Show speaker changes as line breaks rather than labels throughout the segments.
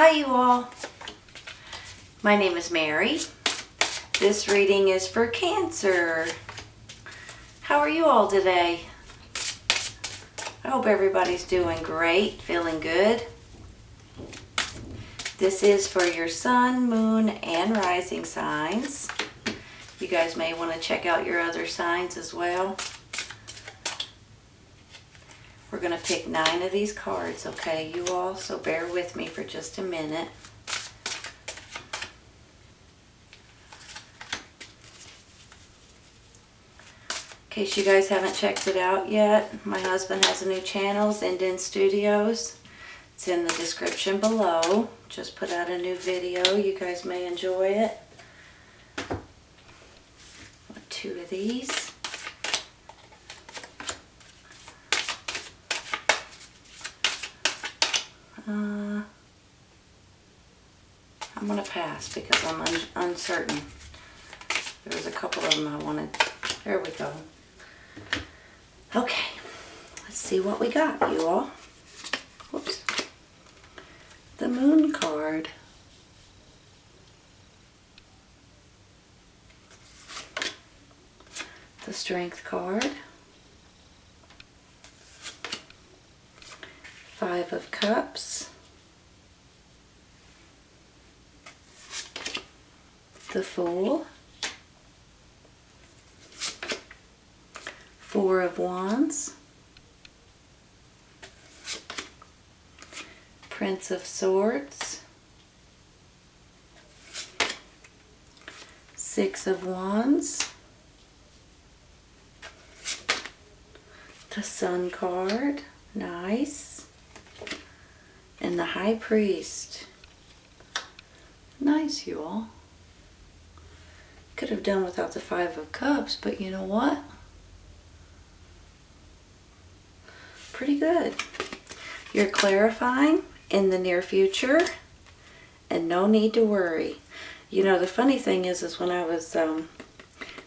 Hi you all, my name is Mary. This reading is for Cancer. How are you all today? I hope everybody's doing great, feeling good. This is for your sun, moon, and rising signs. You guys may want to check out your other signs as well. We're going to pick 9 of these cards, okay, you all? So bear with me for just a minute. In case you guys haven't checked it out yet, my husband has a new channel, Zen Studios. It's in the description below. Just put out a new video. You guys may enjoy it. 2 of these. I'm going to pass because I'm uncertain. There was a couple of them I wanted. There we go. Okay, let's see what we got, you all. Whoops. The Moon card. The Strength card. 5 of Cups. The Fool. 4 of Wands. Prince of Swords. 6 of Wands. The Sun card. Nice. And the High Priest. Nice, you all. Could have done without the 5 of Cups, but you know what? Pretty good. You're clarifying in the near future and no need to worry. You know, the funny thing is when I was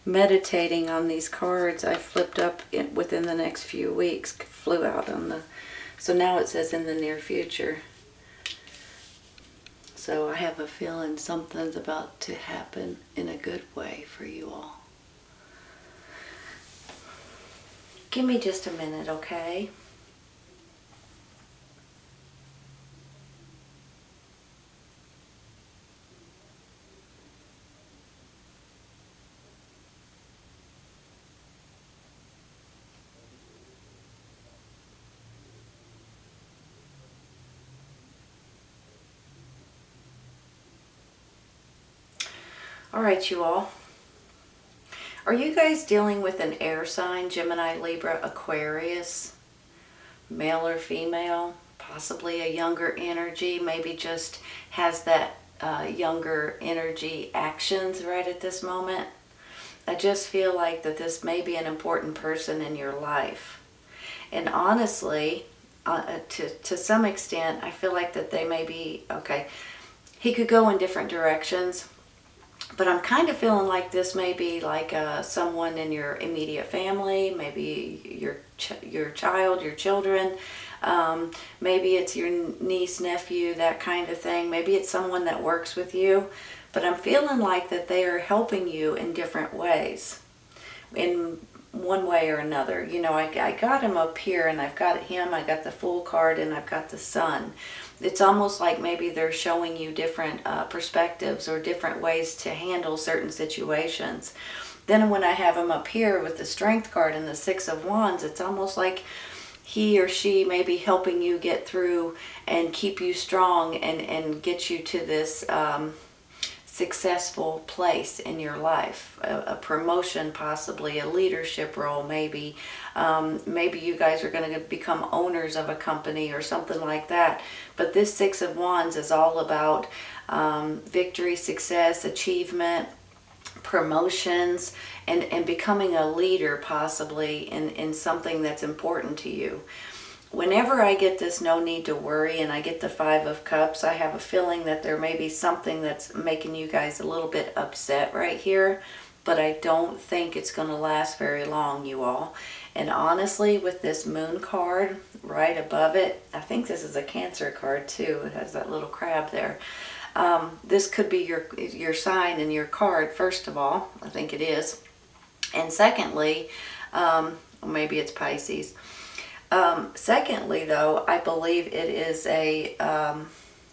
meditating on these cards, I flipped up within the next few weeks, flew out on the, so now it says in the near future. So I have a feeling something's about to happen in a good way for you all. Give me just a minute, okay? All right, you all. Are you guys dealing with an air sign, Gemini, Libra, Aquarius, male or female, possibly a younger energy, maybe just has that younger energy actions right at this moment? I just feel like that this may be an important person in your life. And honestly, to some extent, I feel like that they may be, okay, he could go in different directions. But I'm kind of feeling like this may be like someone in your immediate family, maybe your child, your children. Maybe it's your niece, nephew, that kind of thing. Maybe it's someone that works with you. But I'm feeling like that they are helping you in different ways, in one way or another. You know, I got him up here, and I've got him, I got the Fool card, and I've got the Sun. It's almost like maybe they're showing you different perspectives or different ways to handle certain situations. Then when I have him up here with the Strength card and the 6 of Wands, it's almost like he or she may be helping you get through and keep you strong and get you to this successful place in your life, a promotion, possibly a leadership role, maybe maybe you guys are going to become owners of a company or something like that. But this 6 of Wands is all about victory, success, achievement, promotions, and becoming a leader possibly in something that's important to you. Whenever I get this no need to worry and I get the 5 of Cups, I have a feeling that there may be something that's making you guys a little bit upset right here, but I don't think it's going to last very long, you all. And honestly, with this moon card right above it, I think this is a Cancer card too. It has that little crab there. This could be your sign and your card, first of all. I think it is. And secondly, maybe it's Pisces. Secondly, though, I believe it is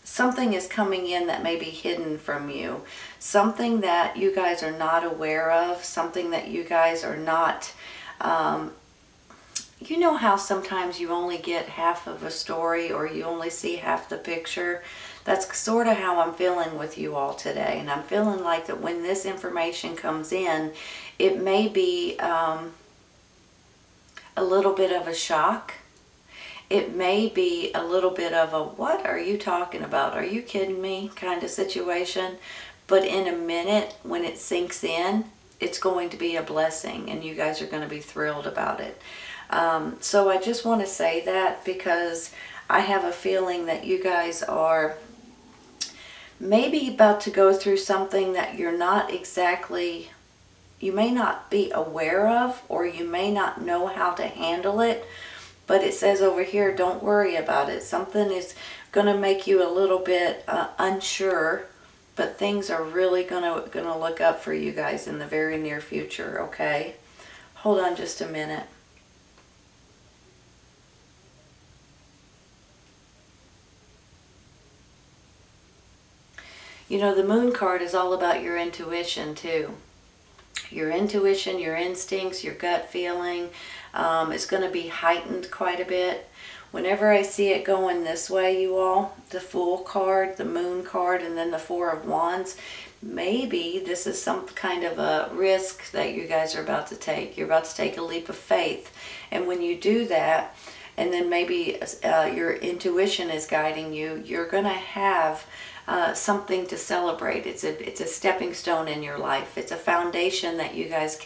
something is coming in that may be hidden from you. Something that you guys are not aware of. Something that you guys are not... you know how sometimes you only get half of a story, or you only see half the picture? That's sort of how I'm feeling with you all today. And I'm feeling like that when this information comes in, it may be a little bit of a shock. It may be a little bit of a, what are you talking about? Are you kidding me? Kind of situation. But in a minute, when it sinks in, it's going to be a blessing, and you guys are going to be thrilled about it. So I just want to say that because I have a feeling that you guys are maybe about to go through something that you're not exactly, you may not be aware of, or you may not know how to handle it. But it says over here, don't worry about it. Something is going to make you a little bit unsure, but things are really going to look up for you guys in the very near future, okay? Hold on just a minute. You know, the moon card is all about your intuition too. Your intuition, your instincts, your gut feeling is going to be heightened quite a bit. Whenever I see it going this way, you all, the Fool card, the Moon card, and then the Four of Wands, maybe this is some kind of a risk that you guys are about to take. You're about to take a leap of faith. And when you do that, and then maybe your intuition is guiding you, you're going to have something to celebrate. It's a stepping stone in your life. It's a foundation that you guys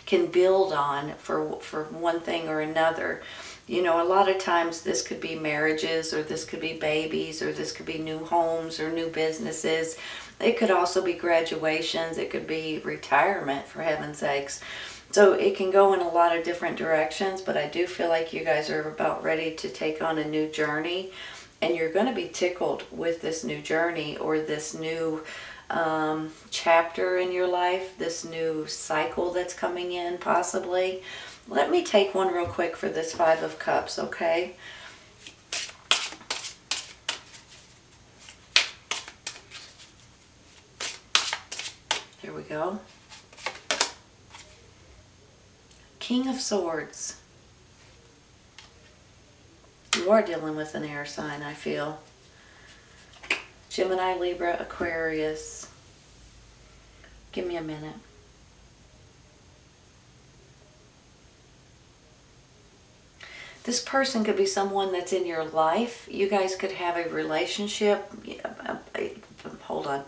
can build on for one thing or another. You know, a lot of times this could be marriages, or this could be babies, or this could be new homes or new businesses. It could also be graduations. It could be retirement, for heaven's sakes. So it can go in a lot of different directions, but I do feel like you guys are about ready to take on a new journey. And you're going to be tickled with this new journey, or this new chapter in your life, this new cycle that's coming in, possibly. Let me take one real quick for this Five of Cups, okay? Here we go. King of Swords. You are dealing with an air sign, I feel. Gemini, Libra, Aquarius. Give me a minute. This person could be someone that's in your life. You guys could have a relationship. Hold on.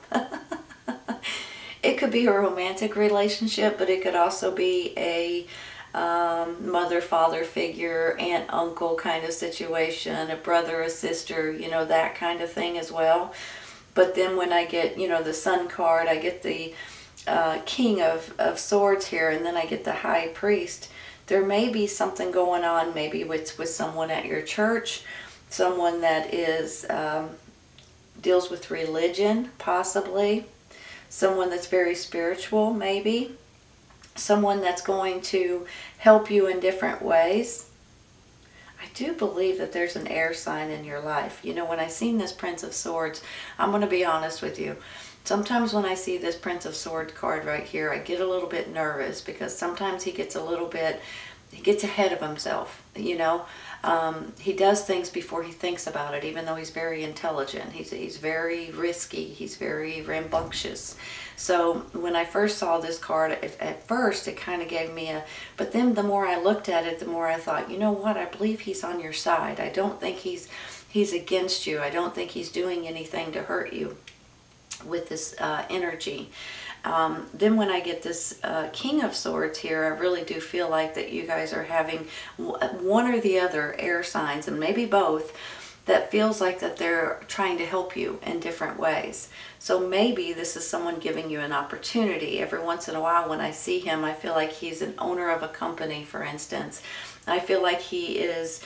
It could be a romantic relationship, but it could also be a mother-father figure, aunt, uncle kind of situation, a brother, a sister, you know, that kind of thing as well. But then when I get, you know, the Sun card, I get the King of Swords here, and then I get the High Priest. There may be something going on, maybe with someone at your church, someone that is deals with religion, possibly. Someone that's very spiritual, maybe. Someone that's going to help you in different ways. I do believe that there's an air sign in your life. You know, when I seen this Prince of Swords, I'm going to be honest with you. Sometimes when I see this Prince of Swords card right here, I get a little bit nervous, because sometimes he gets ahead of himself, you know. He does things before he thinks about it, even though he's very intelligent. He's very risky. He's very rambunctious. So when I first saw this card, at first it kind of gave me but then the more I looked at it, the more I thought, you know what, I believe he's on your side. I don't think he's against you. I don't think he's doing anything to hurt you with this energy. Then when I get this King of Swords here, I really do feel like that you guys are having one or the other air signs, and maybe both, that feels like that they're trying to help you in different ways. So maybe this is someone giving you an opportunity. Every once in a while when I see him, I feel like he's an owner of a company, for instance. I feel like he is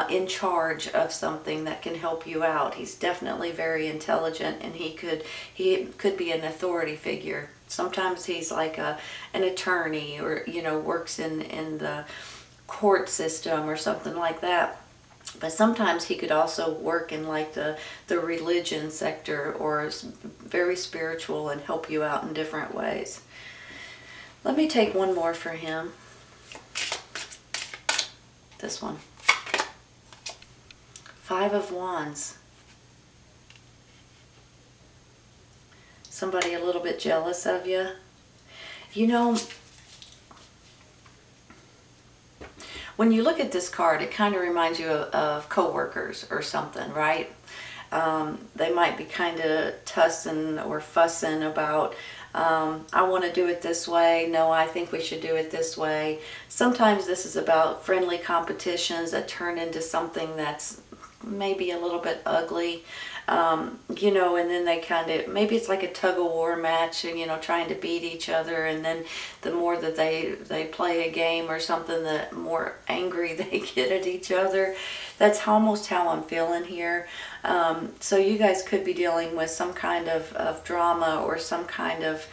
in charge of something that can help you out. He's definitely very intelligent, and he could be an authority figure. Sometimes he's like an attorney, or works in the court system or something like that. But sometimes he could also work in like the religion sector, or is very spiritual and help you out in different ways. Let me take one more for him. This one. 5 of Wands. Somebody a little bit jealous of you. When you look at this card, it kind of reminds you of coworkers or something, right? They might be kind of tussing or fussing about, I want to do it this way. No, I think we should do it this way. Sometimes this is about friendly competitions that turn into something that's maybe a little bit ugly. And then they kind of, maybe it's like a tug of war match, and trying to beat each other, and then the more that they play a game or something, the more angry they get at each other. That's almost how I'm feeling here. So you guys could be dealing with some kind of drama, or some kind of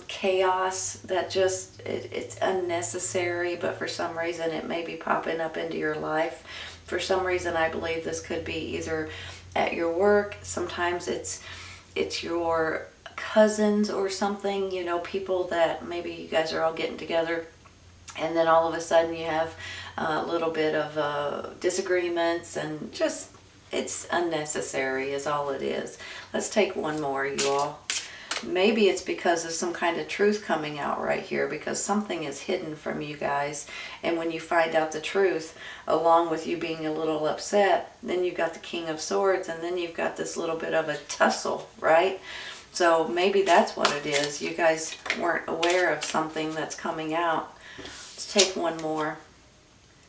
chaos that just, it's unnecessary, but for some reason it may be popping up into your life. For some reason, I believe this could be either at your work. Sometimes it's your cousins or something, people that maybe you guys are all getting together, and then all of a sudden you have a little bit of disagreements, and just, it's unnecessary is all it is. Let's take one more, you all. Maybe it's because of some kind of truth coming out right here, because something is hidden from you guys. And when you find out the truth, along with you being a little upset, then you've got the King of Swords, and then you've got this little bit of a tussle, right? So maybe that's what it is. You guys weren't aware of something that's coming out. Let's take one more.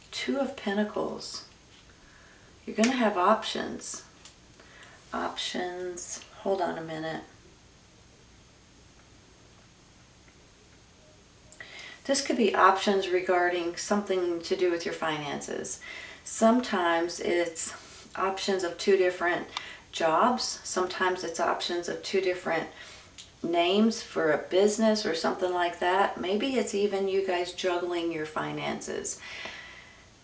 2 of Pentacles. You're going to have options. Options. Hold on a minute. This could be options regarding something to do with your finances. Sometimes it's options of 2 different jobs. Sometimes it's options of 2 different names for a business or something like that. Maybe it's even you guys juggling your finances.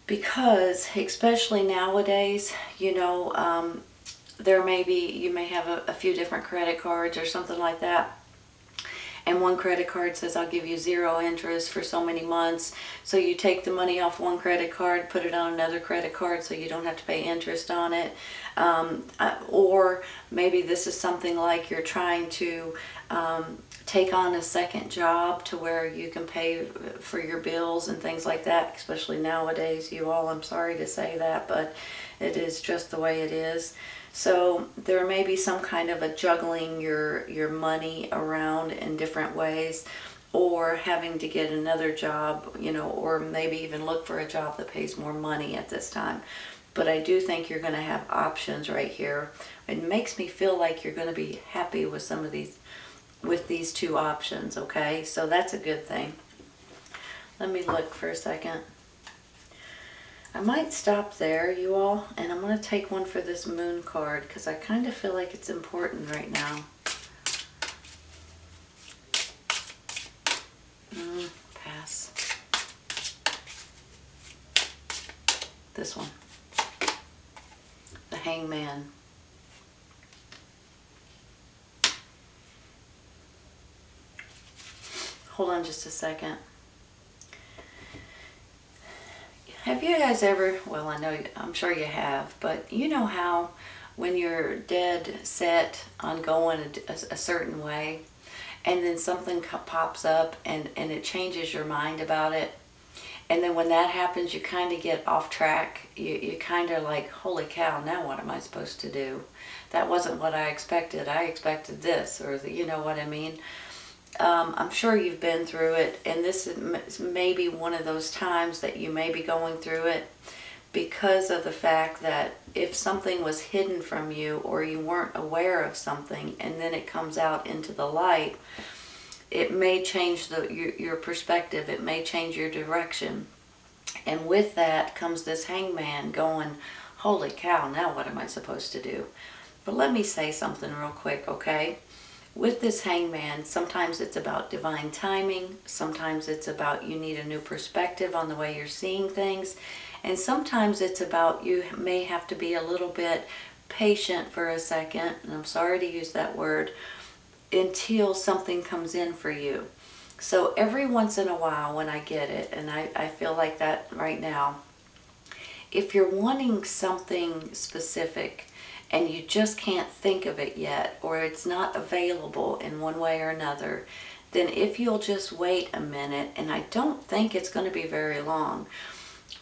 Because especially nowadays, there may be, you may have a few different credit cards or something like that. And one credit card says, I'll give you 0 interest for so many months. So you take the money off one credit card, put it on another credit card so you don't have to pay interest on it. Or maybe this is something like you're trying to take on a second job to where you can pay for your bills and things like that. Especially nowadays, you all, I'm sorry to say that, but it is just the way it is. So there may be some kind of a juggling your money around in different ways, or having to get another job, or maybe even look for a job that pays more money at this time. But I do think you're going to have options right here. It makes me feel like you're going to be happy with some of these, with these 2 options, okay? So that's a good thing. Let me look for a second. I might stop there, you all, and I'm going to take one for this Moon card, because I kind of feel like it's important right now. Pass. This one. The Hangman. Hold on just a second. Have you guys ever, well, I'm sure you have, but you know how when you're dead set on going a certain way, and then something pops up and it changes your mind about it, and then when that happens, you kind of get off track. You kind of like, holy cow, now what am I supposed to do? That wasn't what I expected. I expected this, or you know what I mean? I'm sure you've been through it, and this is maybe one of those times that you may be going through it. because of the fact that if something was hidden from you or you weren't aware of something and then it comes out into the light, it may change your perspective. It may change your direction. And with that comes this hangman going, holy cow, now what am I supposed to do? But let me say something real quick, okay? With this hangman, sometimes it's about divine timing. Sometimes it's about you need a new perspective on the way you're seeing things. And sometimes it's about you may have to be a little bit patient for a second, and I'm sorry to use that word, until something comes in for you. So every once in a while when I get it, and I feel like that right now, if you're wanting something specific and you just can't think of it yet, or it's not available in one way or another, then if you'll just wait a minute, and I don't think it's going to be very long.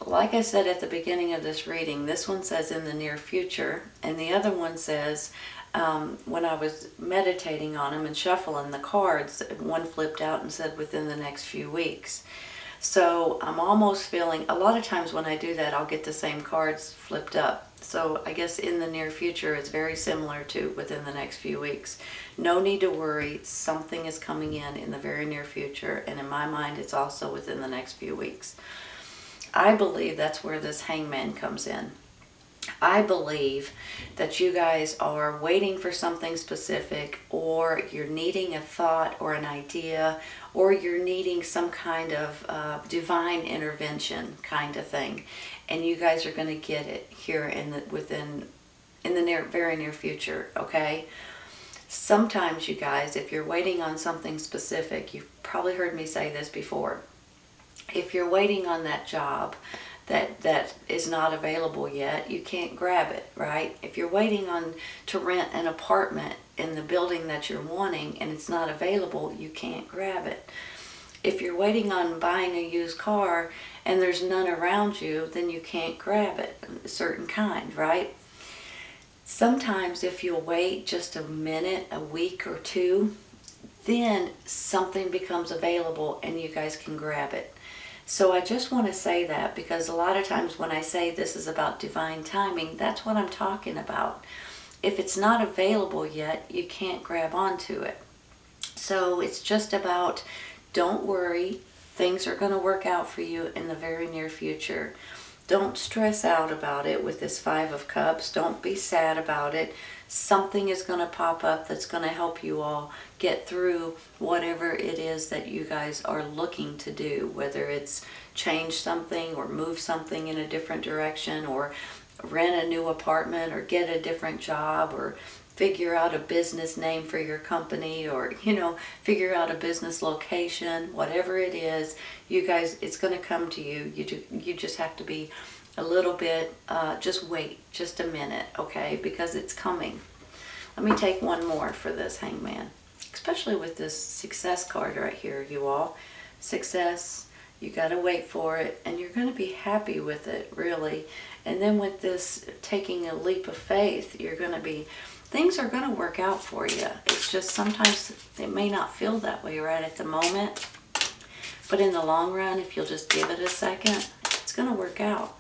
Like I said at the beginning of this reading, this one says in the near future, and the other one says, when I was meditating on them and shuffling the cards, one flipped out and said within the next few weeks. So I'm almost feeling, a lot of times when I do that, I'll get the same cards flipped up. So I guess in the near future is very similar to within the next few weeks. No need to worry. Something is coming in the very near future. And in my mind, it's also within the next few weeks. I believe that's where this hangman comes in. I believe that you guys are waiting for something specific, or you're needing a thought or an idea, or you're needing some kind of divine intervention kind of thing, and you guys are going to get it here in the very near future. Okay. Sometimes, you guys, if you're waiting on something specific, you've probably heard me say this before. If you're waiting on that job that is not available yet, you can't grab it, right? If you're waiting on to rent an apartment in the building that you're wanting and it's not available, you can't grab it. If you're waiting on buying a used car and there's none around you, then you can't grab it, a certain kind, right? Sometimes if you'll wait just a minute, a week or two, then something becomes available and you guys can grab it. So I just want to say that, because a lot of times when I say this is about divine timing, that's what I'm talking about. If it's not available yet, you can't grab onto it. So it's just about, don't worry, things are going to work out for you in the very near future. Don't stress out about it with this Five of Cups. Don't be sad about it. Something is going to pop up that's going to help you all get through whatever it is that you guys are looking to do, whether it's change something or move something in a different direction, or rent a new apartment, or get a different job, or figure out a business name for your company, or figure out a business location. Whatever it is, you guys, it's going to come to you. You just have to be a little bit, just wait just a minute, okay, because it's coming. Let me take one more for this hangman, especially with this success card right here, you all. Success, you got to wait for it, and you're going to be happy with it, really. And then with this taking a leap of faith, things are going to work out for you. It's just sometimes it may not feel that way right at the moment, but in the long run, if you'll just give it a second, it's going to work out.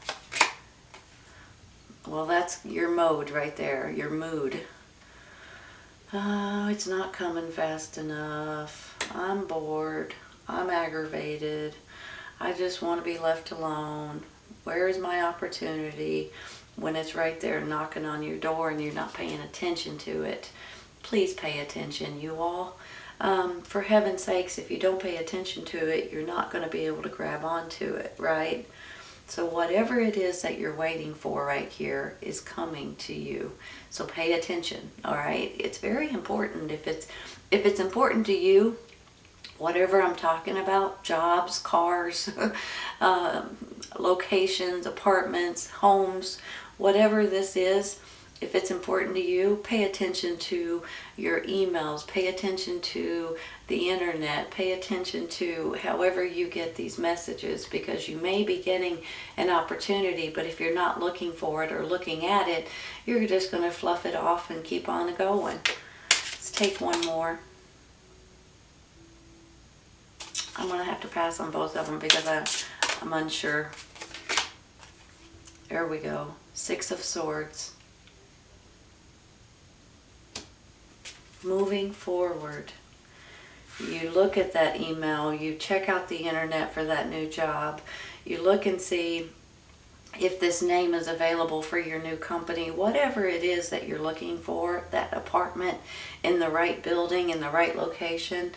Well, that's your mode right there, your mood. Oh, it's not coming fast enough. I'm bored. I'm aggravated. I just want to be left alone. Where is my opportunity? When it's right there knocking on your door and you're not paying attention to it. Please pay attention, you all. For heaven's sakes, if you don't pay attention to it, you're not going to be able to grab onto it, right? So whatever it is that you're waiting for right here is coming to you. So pay attention, all right? It's very important. If it's important to you, whatever I'm talking about, jobs, cars, locations, apartments, homes, whatever this is, if it's important to you, pay attention to your emails, pay attention to the internet, pay attention to however you get these messages, because you may be getting an opportunity, but if you're not looking for it or looking at it, you're just going to fluff it off and keep on going. Let's take one more. I'm going to have to pass on both of them because I'm unsure. There we go. 6 of Swords. Moving forward. You look at that email, you check out the internet for that new job, you look and see if this name is available for your new company, whatever it is that you're looking for, that apartment in the right building, in the right location.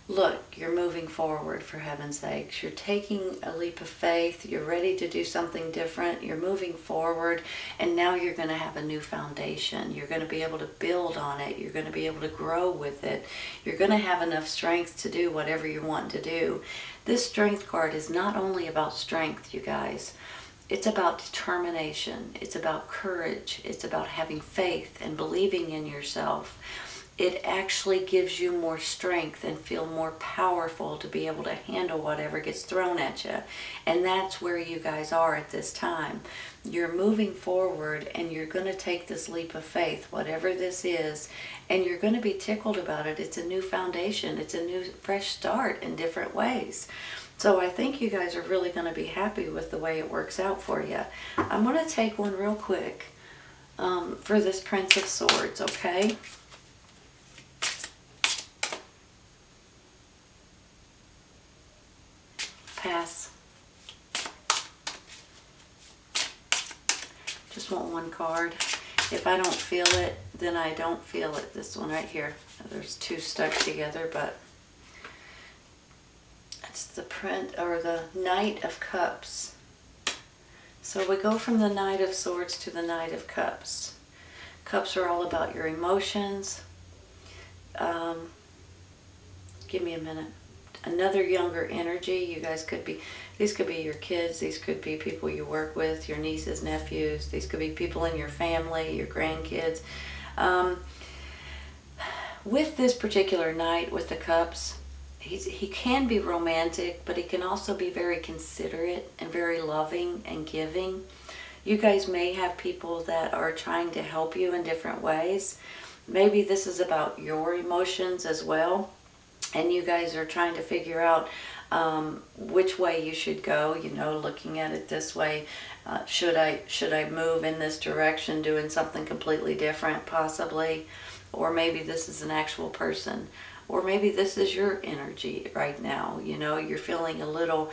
Look, you're moving forward, for heaven's sakes. You're taking a leap of faith. You're ready to do something different. You're moving forward, and now you're going to have a new foundation. You're going to be able to build on it. You're going to be able to grow with it. You're going to have enough strength to do whatever you want to do. This strength card is not only about strength, you guys. It's about determination. It's about courage. It's about having faith and believing in yourself. It actually gives you more strength and feel more powerful to be able to handle whatever gets thrown at you. And that's where you guys are at this time. You're moving forward and you're going to take this leap of faith, whatever this is, and you're going to be tickled about it. It's a new foundation. It's a new fresh start in different ways. So I think you guys are really going to be happy with the way it works out for you. I'm going to take one real quick for this Prince of Swords, okay? Pass. Just want one card. If I don't feel it, then I don't feel it. This one right here. There's 2 stuck together, but it's the Knight of Cups. So we go from the Knight of Swords to the Knight of Cups. Cups are all about your emotions. Give me a minute. Another younger energy. You guys could be, these could be your kids, these could be people you work with, your nieces, nephews, these could be people in your family, your grandkids. With this particular Knight with the Cups, he can be romantic, but he can also be very considerate and very loving and giving. You guys may have people that are trying to help you in different ways. Maybe this is about your emotions as well. And you guys are trying to figure out which way you should go, you know, looking at it this way. Should I move in this direction, doing something completely different possibly? Or maybe this is an actual person. Or maybe this is your energy right now. You know, you're feeling a little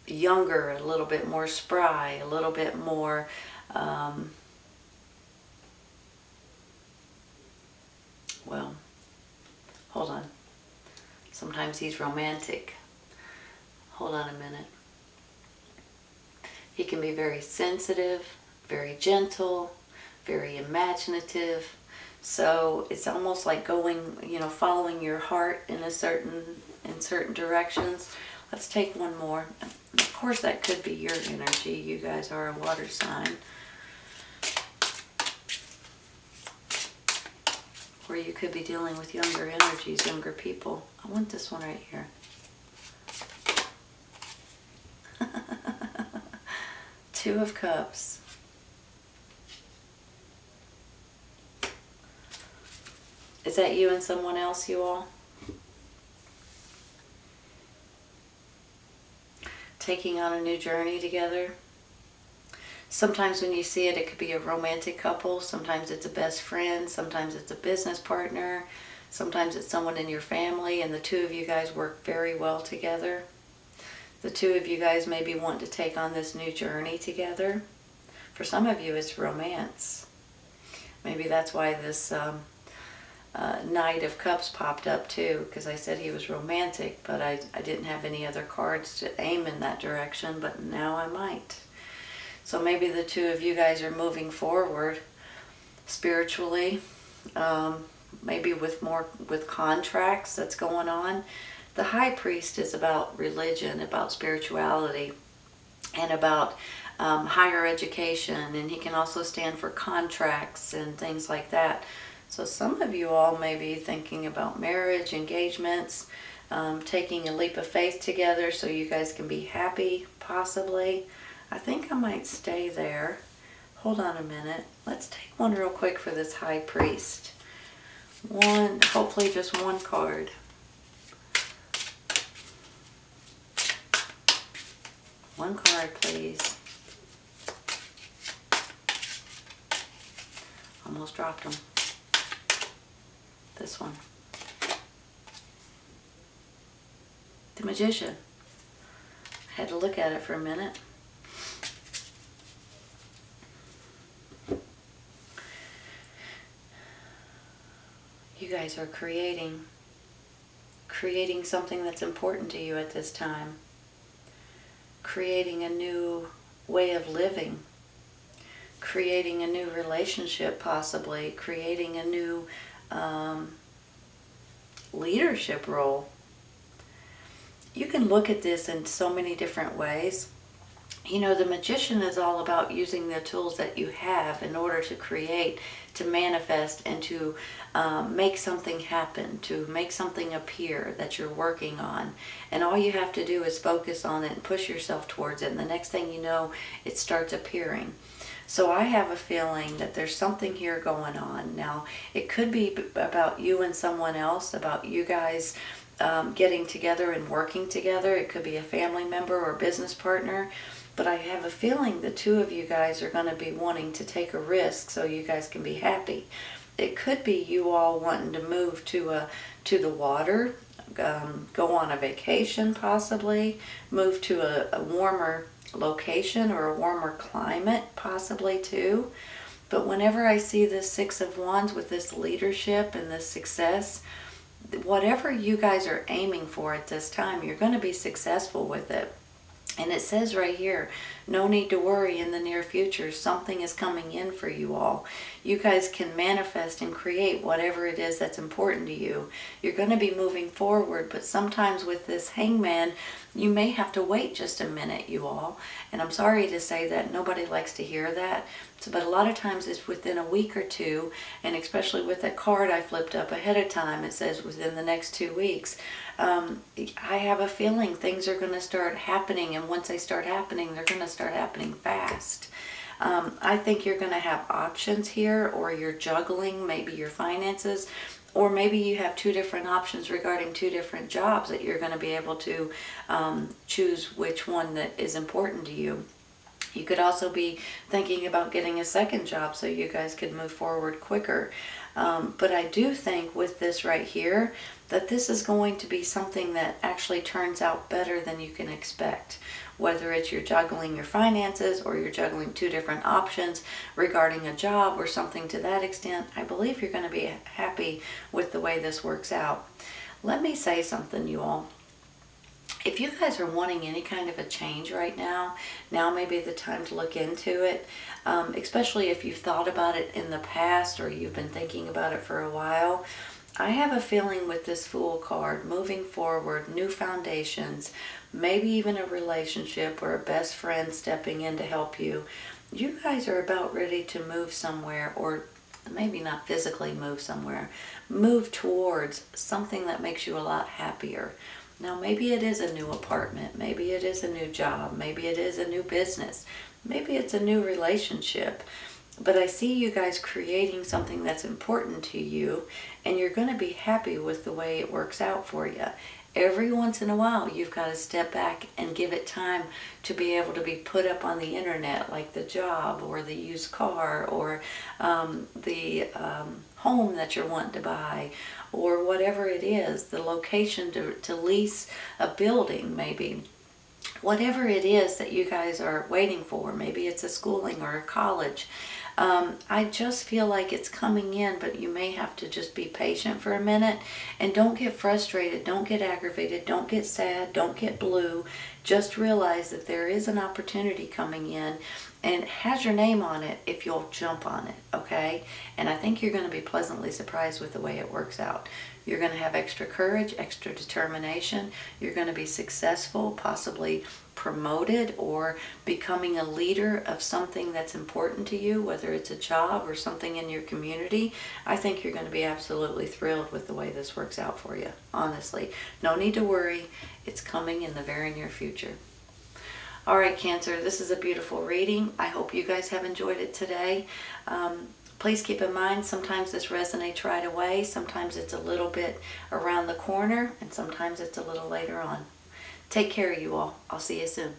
younger, a little bit more spry, a little bit more... well, hold on. Sometimes he's romantic. Hold on a minute. He can be very sensitive, very gentle, very imaginative. So it's almost like going, you know, following your heart in certain directions. Let's take one more. Of course, that could be your energy. You guys are a water sign. Or you could be dealing with younger energies, younger people. I want this one right here. Two of Cups. Is that you and someone else, you all? Taking on a new journey together. Sometimes when you see it, it could be a romantic couple. Sometimes it's a best friend. Sometimes it's a business partner. Sometimes it's someone in your family, and the two of you guys work very well together. The two of you guys maybe want to take on this new journey together. For some of you, it's romance. Maybe that's why this Knight of Cups popped up too, because I said he was romantic, but I didn't have any other cards to aim in that direction, but now I might. So maybe the two of you guys are moving forward spiritually, maybe with contracts that's going on. The High Priest is about religion, about spirituality, and about higher education, and he can also stand for contracts and things like that. So some of you all may be thinking about marriage, engagements, taking a leap of faith together so you guys can be happy, possibly. I think I might stay there. Hold on a minute. Let's take one real quick for this High Priest. One, hopefully just one card. One card, please. almost dropped them. This one. The Magician. I had to look at it for a minute. You guys are creating something that's important to you at this time. Creating a new way of living. Creating a new relationship, possibly. Creating a new leadership role. You can look at this in so many different ways. You know, the Magician is all about using the tools that you have in order to create, to manifest, and to make something happen, to make something appear that you're working on. And all you have to do is focus on it and push yourself towards it. And the next thing you know, it starts appearing. So I have a feeling that there's something here going on. Now, it could be about you and someone else, about you guys getting together and working together. It could be a family member or business partner. But I have a feeling the two of you guys are going to be wanting to take a risk so you guys can be happy. It could be you all wanting to move to the water, go on a vacation possibly, move to a warmer location or a warmer climate possibly too. But whenever I see this Six of Wands with this leadership and this success, whatever you guys are aiming for at this time, you're going to be successful with it. And it says right here, no need to worry in the near future. Something is coming in for you all. You guys can manifest and create whatever it is that's important to you. You're going to be moving forward, but sometimes with this Hangman, you may have to wait just a minute, you all. And I'm sorry to say that. Nobody likes to hear that. But a lot of times it's within a week or two, and especially with that card I flipped up ahead of time, it says within the next 2 weeks. I have a feeling things are going to start happening, and once they start happening, they're going to start happening fast. I think you're going to have options here, or you're juggling maybe your finances, or maybe you have two different options regarding two different jobs that you're going to be able to choose which one that is important to you. You could also be thinking about getting a second job so you guys could move forward quicker. But I do think with this right here that this is going to be something that actually turns out better than you can expect. Whether it's you're juggling your finances or you're juggling two different options regarding a job or something to that extent, I believe you're going to be happy with the way this works out. Let me say something, you all. If you guys are wanting any kind of a change right now may be the time to look into it, especially if you've thought about it in the past or you've been thinking about it for a while. I have a feeling with this Fool card, moving forward, new foundations, maybe even a relationship or a best friend stepping in to help you. You guys are about ready to move somewhere, or maybe not physically move somewhere, move towards something that makes you a lot happier. Now, maybe it is a new apartment, maybe it is a new job, maybe it is a new business, maybe it's a new relationship. But I see you guys creating something that's important to you, and you're going to be happy with the way it works out for you. Every once in a while, you've got to step back and give it time to be able to be put up on the internet, like the job or the used car or the home that you're wanting to buy, or whatever it is, the location to lease a building maybe. Whatever it is that you guys are waiting for, maybe it's a schooling or a college. I just feel like it's coming in, but you may have to just be patient for a minute, and don't get frustrated, don't get aggravated, don't get sad, don't get blue. Just realize that there is an opportunity coming in, and it has your name on it if you'll jump on it, okay? And I think you're going to be pleasantly surprised with the way it works out. You're going to have extra courage, extra determination. You're going to be successful, possibly promoted or becoming a leader of something that's important to you, whether it's a job or something in your community. I think you're going to be absolutely thrilled with the way this works out for you, honestly. No need to worry. It's coming in the very near future. All right, Cancer, this is a beautiful reading. I hope you guys have enjoyed it today. Please keep in mind, sometimes this resonates right away, sometimes it's a little bit around the corner, and sometimes it's a little later on. Take care, you all. I'll see you soon.